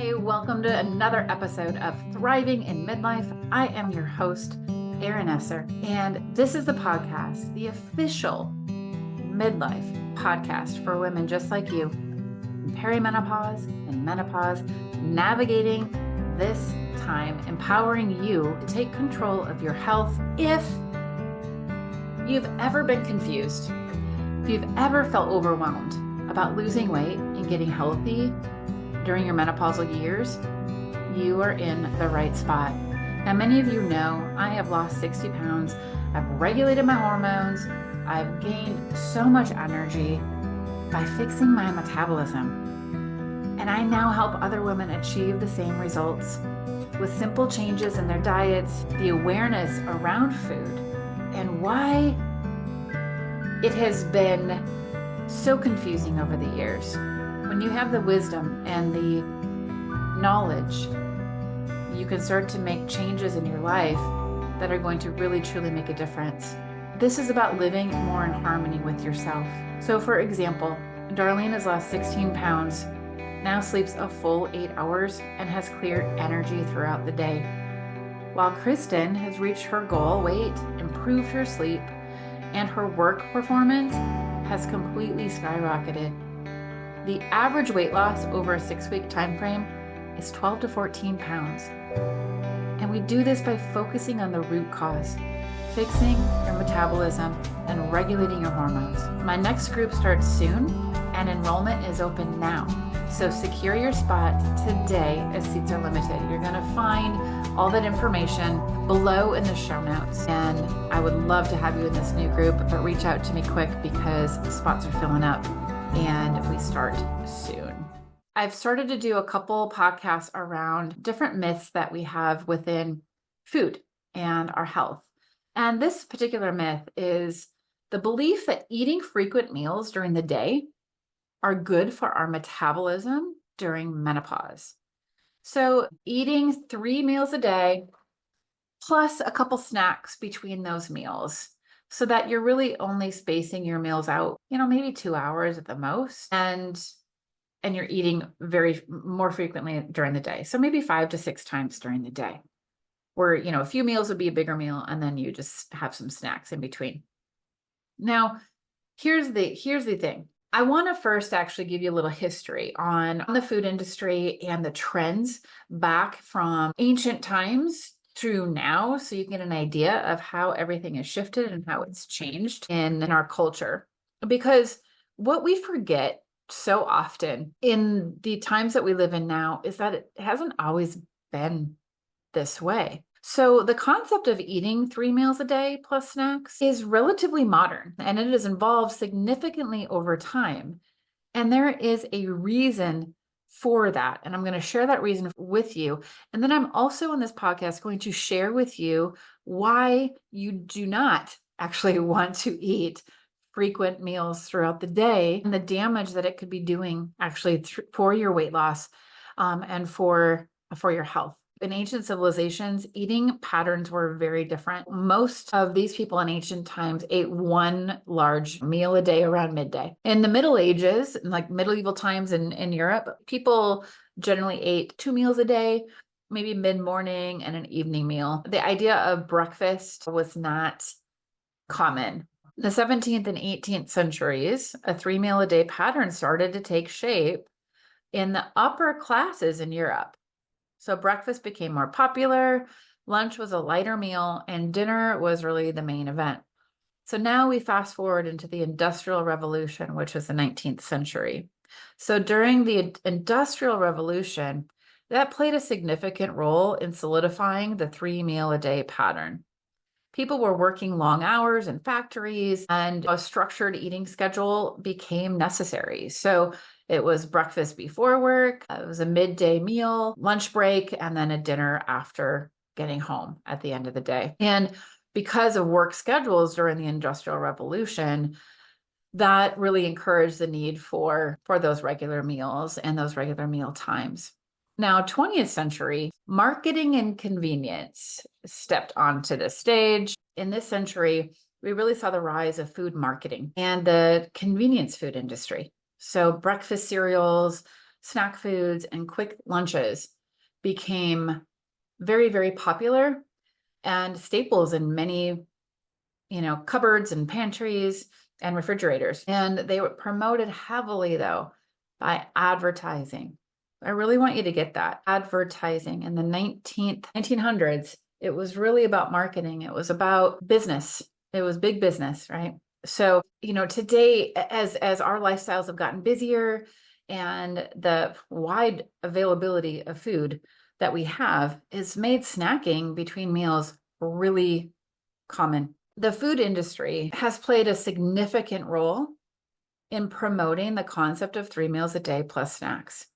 Hey, welcome to another episode of Thriving in Midlife. I am your host, Erin Esser, and this is the podcast, the official midlife podcast for women just like you, in perimenopause and menopause, navigating this time, empowering you to take control of your health. If you've ever been confused, if you've ever felt overwhelmed about losing weight and getting healthy during your menopausal years, you are in the right spot. Now, many of you know I have lost 60 pounds. I've regulated my hormones. I've gained so much energy by fixing my metabolism. And I now help other women achieve the same results with simple changes in their diets, the awareness around food, and why it has been so confusing over the years. When you have the wisdom and the knowledge, you can start to make changes in your life that are going to really, truly make a difference. This is about living more in harmony with yourself. So for example, Darlene has lost 16 pounds, now sleeps a full 8 hours, and has clear energy throughout the day. While Kristen has reached her goal weight, improved her sleep, and her work performance has completely skyrocketed. The average weight loss over a 6-week time frame is 12 to 14 pounds. And we do this by focusing on the root cause, fixing your metabolism and regulating your hormones. My next group starts soon and enrollment is open now. So secure your spot today as seats are limited. You're going to find all that information below in the show notes. And I would love to have you in this new group, but reach out to me quick because spots are filling up. And we start soon. I've started to do a couple podcasts around different myths that we have within food and our health. And this particular myth is the belief that eating frequent meals during the day are good for our metabolism during menopause. So eating 3 meals a day plus a couple snacks between those meals, so that you're really only spacing your meals out, maybe 2 hours at the most, and you're eating more frequently during the day. So maybe 5 to 6 times during the day, where, a few meals would be a bigger meal, and then you just have some snacks in between. Now, here's the thing. I want to first actually give you a little history on the food industry and the trends back from ancient times through now, so you get an idea of how everything has shifted and how it's changed in our culture. Because what we forget so often in the times that we live in now is that it hasn't always been this way. So the concept of eating 3 meals a day plus snacks is relatively modern, and it has evolved significantly over time. And there is a reason for that. And I'm going to share that reason with you. And then I'm also in this podcast going to share with you why you do not actually want to eat frequent meals throughout the day and the damage that it could be doing actually for your weight loss and for your health. In ancient civilizations, eating patterns were very different. Most of these people in ancient times ate 1 large meal a day around midday. In the Middle Ages, like medieval times in Europe, people generally ate 2 meals a day, maybe mid-morning and an evening meal. The idea of breakfast was not common. In the 17th and 18th centuries, a 3 meal a day pattern started to take shape in the upper classes in Europe. So breakfast became more popular, lunch was a lighter meal, and dinner was really the main event. So now we fast forward into the Industrial Revolution, which was the 19th century. So during the Industrial Revolution, that played a significant role in solidifying the 3 meal a day pattern. People were working long hours in factories, and a structured eating schedule became necessary. So it was breakfast before work, it was a midday meal, lunch break, and then a dinner after getting home at the end of the day. And because of work schedules during the Industrial Revolution, that really encouraged the need for those regular meals and those regular meal times. Now, 20th century, marketing and convenience stepped onto the stage. In this century, we really saw the rise of food marketing and the convenience food industry. So breakfast cereals, snack foods and quick lunches became very, very popular and staples in many, cupboards and pantries and refrigerators. And they were promoted heavily, though, by advertising. I really want you to get that. Advertising in the 1900s, it was really about marketing. It was about business. It was big business, right? So, today, as our lifestyles have gotten busier and the wide availability of food that we have has made snacking between meals really common. The food industry has played a significant role in promoting the concept of 3 meals a day plus snacks.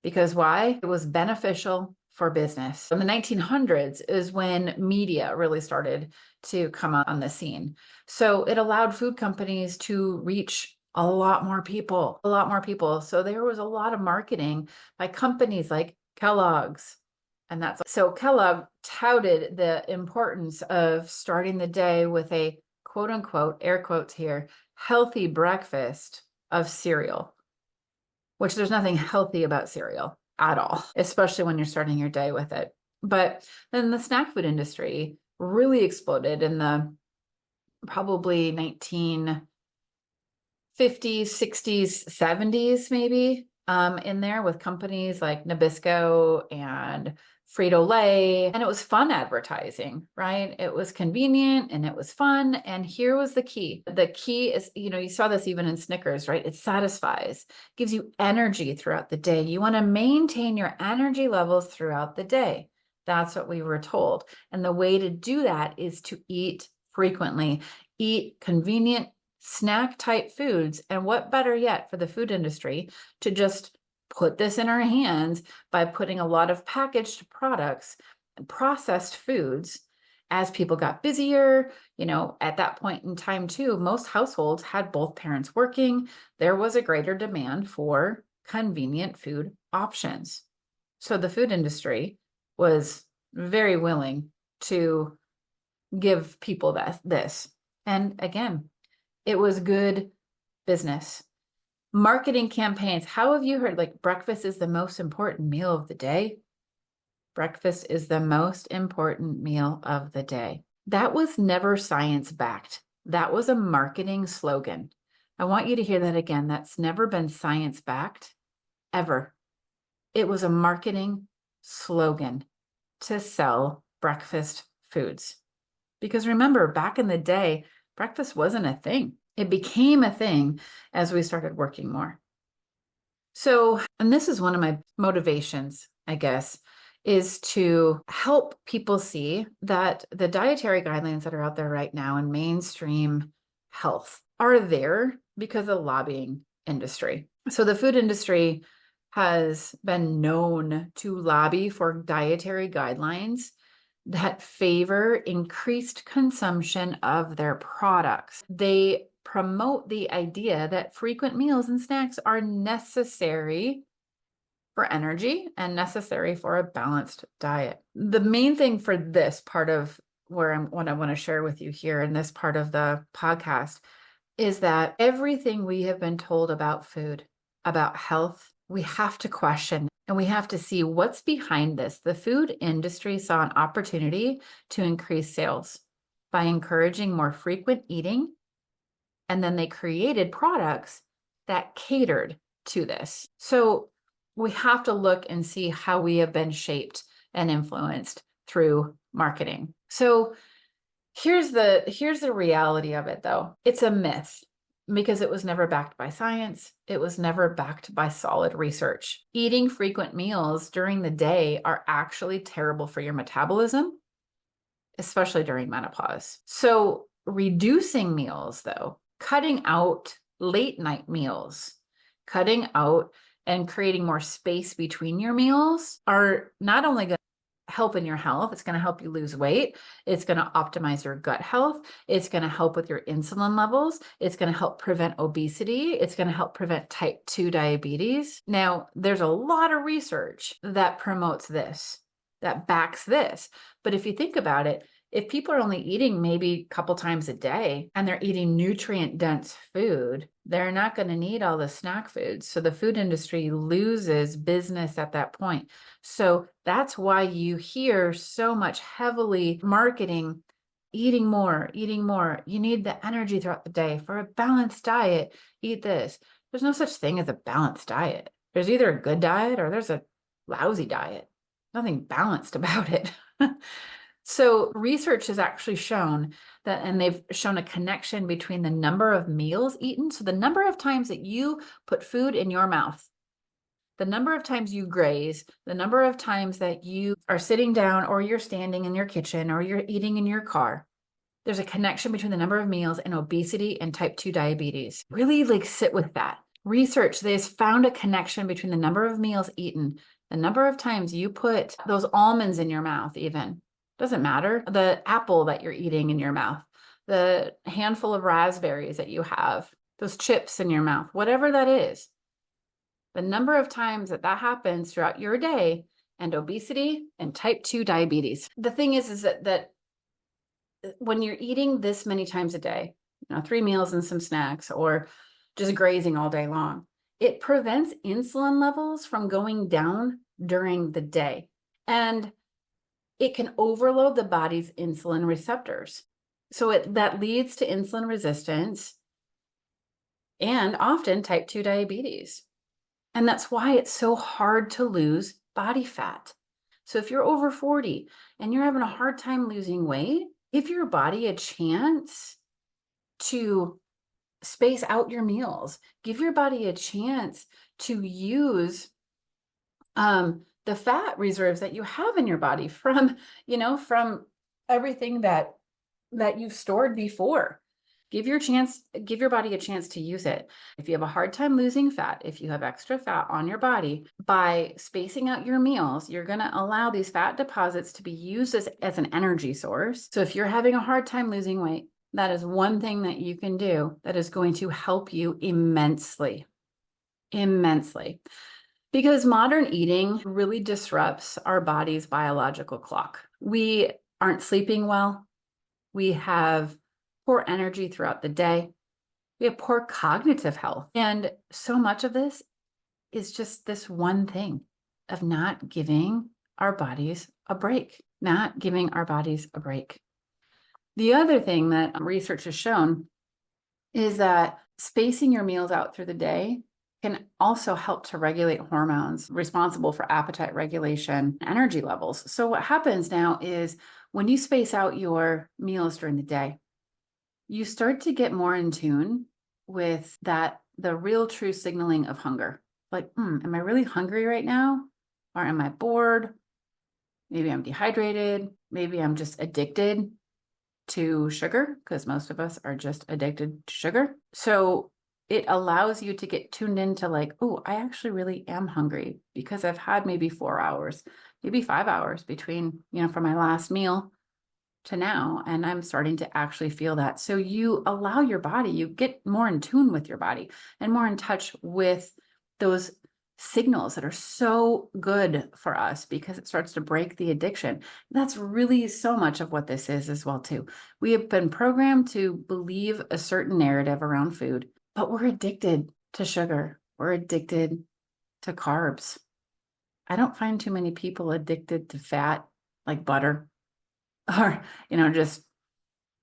Because why? It was beneficial for business. In the 1900s is when media really started to come on the scene. So it allowed food companies to reach a lot more people. So there was a lot of marketing by companies like Kellogg's. And so Kellogg touted the importance of starting the day with a quote unquote, air quotes here, healthy breakfast of cereal, which there's nothing healthy about cereal at all, especially when you're starting your day with it. But then the snack food industry really exploded in the probably 1950s, 60s, 70s, maybe, in there with companies like Nabisco and Frito-Lay. And it was fun advertising, right? It was convenient and it was fun. And here was the key. The key is, you saw this even in Snickers, right? It satisfies, gives you energy throughout the day. You want to maintain your energy levels throughout the day. That's what we were told. And the way to do that is to eat frequently, eat convenient snack type foods. And what better yet for the food industry to just put this in our hands by putting a lot of packaged products and processed foods. As people got busier, at that point in time too, most households had both parents working. There was a greater demand for convenient food options. So the food industry was very willing to give people this. And again, it was good business. Marketing campaigns. How have you heard breakfast is the most important meal of the day? Breakfast is the most important meal of the day. That was never science-backed. That was a marketing slogan. I want you to hear that again. That's never been science-backed, ever. It was a marketing slogan to sell breakfast foods. Because remember, back in the day, breakfast wasn't a thing. It became a thing as we started working more. So, and this is one of my motivations, I guess, is to help people see that the dietary guidelines that are out there right now in mainstream health are there because of the lobbying industry. So the food industry has been known to lobby for dietary guidelines that favor increased consumption of their products. They promote the idea that frequent meals and snacks are necessary for energy and necessary for a balanced diet. The main thing for this part of what I want to share with you here in this part of the podcast is that everything we have been told about food, about health, we have to question and we have to see what's behind this. The food industry saw an opportunity to increase sales by encouraging more frequent eating. And then they created products that catered to this. So we have to look and see how we have been shaped and influenced through marketing. So here's the reality of it, though. It's a myth because it was never backed by science. It was never backed by solid research. Eating frequent meals during the day are actually terrible for your metabolism, especially during menopause. So reducing meals, though, cutting out late night meals, cutting out and creating more space between your meals are not only going to help in your health, it's going to help you lose weight. It's going to optimize your gut health. It's going to help with your insulin levels. It's going to help prevent obesity. It's going to help prevent type 2 diabetes. Now, there's a lot of research that promotes this, that backs this. But if you think about it, If people are only eating maybe a couple times a day and they're eating nutrient dense food, they're not going to need all the snack foods. So the food industry loses business at that point. So that's why you hear so much heavily marketing, eating more, eating more. You need the energy throughout the day for a balanced diet. Eat this. There's no such thing as a balanced diet. There's either a good diet or there's a lousy diet. Nothing balanced about it. So research has actually shown that, and they've shown a connection between the number of meals eaten. So the number of times that you put food in your mouth, the number of times you graze, the number of times that you are sitting down or you're standing in your kitchen or you're eating in your car. There's a connection between the number of meals and obesity and type 2 diabetes. Really sit with that. Research, they've found a connection between the number of meals eaten, the number of times you put those almonds in your mouth even. Doesn't matter. The apple that you're eating in your mouth, the handful of raspberries that you have, those chips in your mouth, whatever that is, the number of times that happens throughout your day and obesity and type 2 diabetes. The thing is that when you're eating this many times a day, 3 meals and some snacks or just grazing all day long, it prevents insulin levels from going down during the day. And it can overload the body's insulin receptors. So that leads to insulin resistance and often type 2 diabetes. And that's why it's so hard to lose body fat. So if you're over 40 and you're having a hard time losing weight, give your body a chance to space out your meals. Give your body a chance to use the fat reserves that you have in your body from everything that you've stored before. Give your body a chance to use it. If you have a hard time losing fat, if you have extra fat on your body, by spacing out your meals, you're going to allow these fat deposits to be used as an energy source. So if you're having a hard time losing weight, that is one thing that you can do that is going to help you immensely, immensely. Because modern eating really disrupts our body's biological clock. We aren't sleeping well. We have poor energy throughout the day. We have poor cognitive health. And so much of this is just this one thing of not giving our bodies a break, not giving our bodies a break. The other thing that research has shown is that spacing your meals out through the day can also help to regulate hormones responsible for appetite regulation, energy levels. So what happens now is when you space out your meals during the day, you start to get more in tune with the real true signaling of hunger. Like, am I really hungry right now? Or am I bored? Maybe I'm dehydrated. Maybe I'm just addicted to sugar, because most of us are just addicted to sugar. So it allows you to get tuned into like, oh, I actually really am hungry because I've had maybe 4 hours, maybe 5 hours between, from my last meal to now. And I'm starting to actually feel that. So you allow your body, you get more in tune with your body and more in touch with those signals that are so good for us because it starts to break the addiction. That's really so much of what this is as well too. We have been programmed to believe a certain narrative around food, but we're addicted to sugar. We're addicted to carbs. I don't find too many people addicted to fat like butter or, just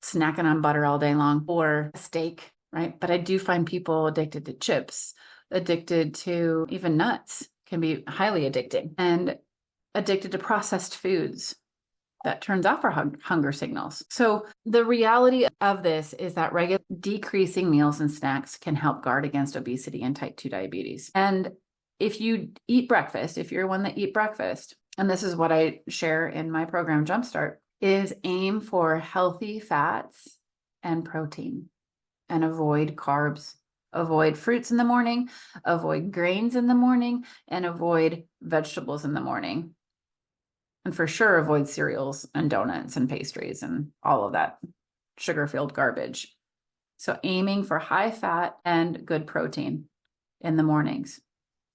snacking on butter all day long or a steak, right? But I do find people addicted to chips, addicted to even nuts can be highly addicting, and addicted to processed foods. That turns off our hunger signals. So the reality of this is that regular decreasing meals and snacks can help guard against obesity and type 2 diabetes. And if you eat breakfast, if you're one that eat breakfast, and this is what I share in my program Jumpstart, is aim for healthy fats and protein and avoid carbs. Avoid fruits in the morning, avoid grains in the morning, and avoid vegetables in the morning. And for sure, avoid cereals and donuts and pastries and all of that sugar-filled garbage. So aiming for high fat and good protein in the mornings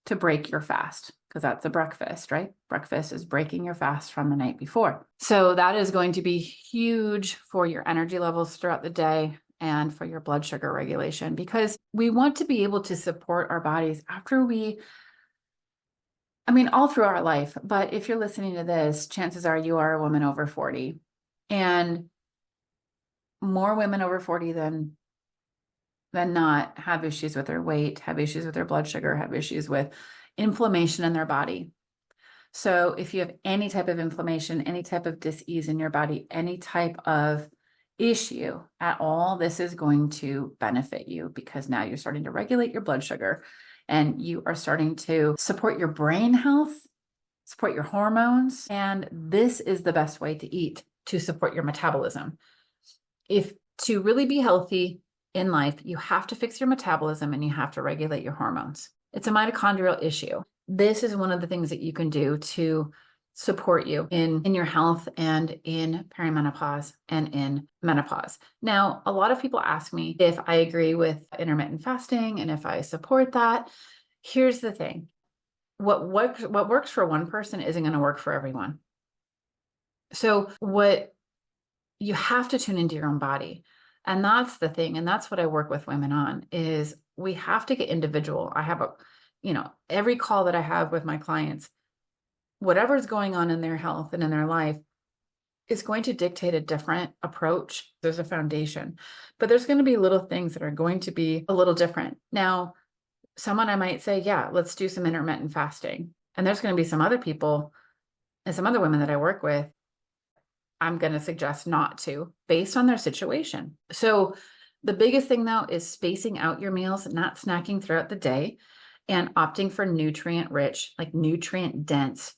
to break your fast. because that's a breakfast, right? Breakfast is breaking your fast from the night before. So that is going to be huge for your energy levels throughout the day and for your blood sugar regulation, because we want to be able to support our bodies after all through our life. But if you're listening to this, chances are you are a woman over 40, and more women over 40 than not have issues with their weight, have issues with their blood sugar, have issues with inflammation in their body. So if you have any type of inflammation, any type of dis-ease in your body, any type of issue at all, this is going to benefit you, because now you're starting to regulate your blood sugar and you are starting to support your brain health, support your hormones. And this is the best way to eat to support your metabolism. If to really be healthy in life, you have to fix your metabolism and you have to regulate your hormones. It's a mitochondrial issue. This is one of the things that you can do to support you in your health and in perimenopause and in menopause. Now, a lot of people ask me if I agree with intermittent fasting and if I support that. Here's the thing. What works for one person isn't going to work for everyone. So what you have to tune into your own body. And that's the thing. And that's what I work with women on, is we have to get individual. I have every call that I have with my clients, whatever's going on in their health and in their life is going to dictate a different approach. There's a foundation, but there's going to be little things that are going to be a little different. Now, I might say, yeah, let's do some intermittent fasting. And there's going to be some other people and some other women that I work with, I'm going to suggest not to, based on their situation. So the biggest thing though is spacing out your meals, not snacking throughout the day, and opting for nutrient rich, like nutrient dense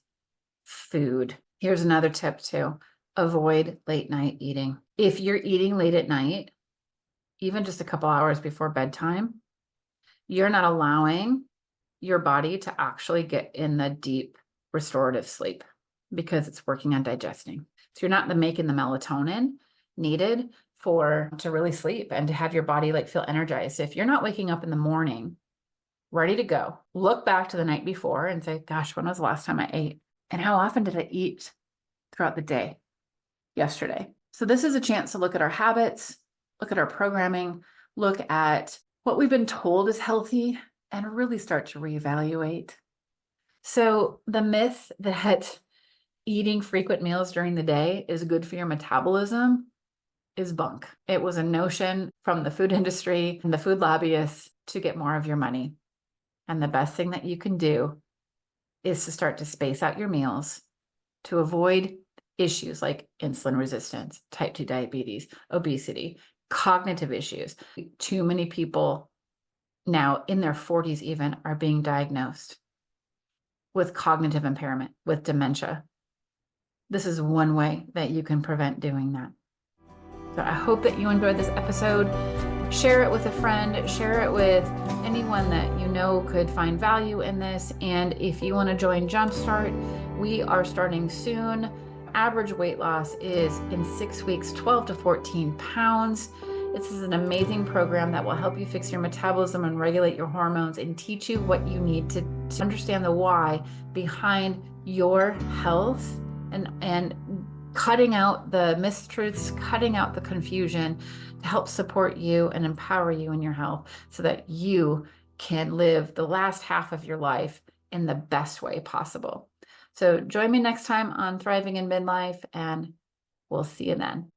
food. Here's another tip too. Avoid late night eating. If you're eating late at night, even just a couple hours before bedtime, you're not allowing your body to actually get in the deep restorative sleep, because it's working on digesting. So you're not making the melatonin needed to really sleep and to have your body feel energized. So if you're not waking up in the morning ready to go, look back to the night before and say, gosh, when was the last time I ate? And how often did I eat throughout the day yesterday? So this is a chance to look at our habits, look at our programming, look at what we've been told is healthy, and really start to reevaluate. So the myth that eating frequent meals during the day is good for your metabolism is bunk. It was a notion from the food industry and the food lobbyists to get more of your money. And the best thing that you can do is to start to space out your meals to avoid issues like insulin resistance, type 2 diabetes, obesity, cognitive issues. Too many people now in their 40s even are being diagnosed with cognitive impairment, with dementia. This is one way that you can prevent doing that. So I hope that you enjoyed this episode. Share it with a friend, share it with anyone that you know could find value in this. And if you want to join Jumpstart, we are starting soon. Average weight loss is in 6 weeks, 12 to 14 pounds. This is an amazing program that will help you fix your metabolism and regulate your hormones and teach you what you need to understand the why behind your health, and cutting out the mistruths, cutting out the confusion to help support you and empower you in your health so that you can live the last half of your life in the best way possible. So join me next time on Thriving in Midlife, and we'll see you then.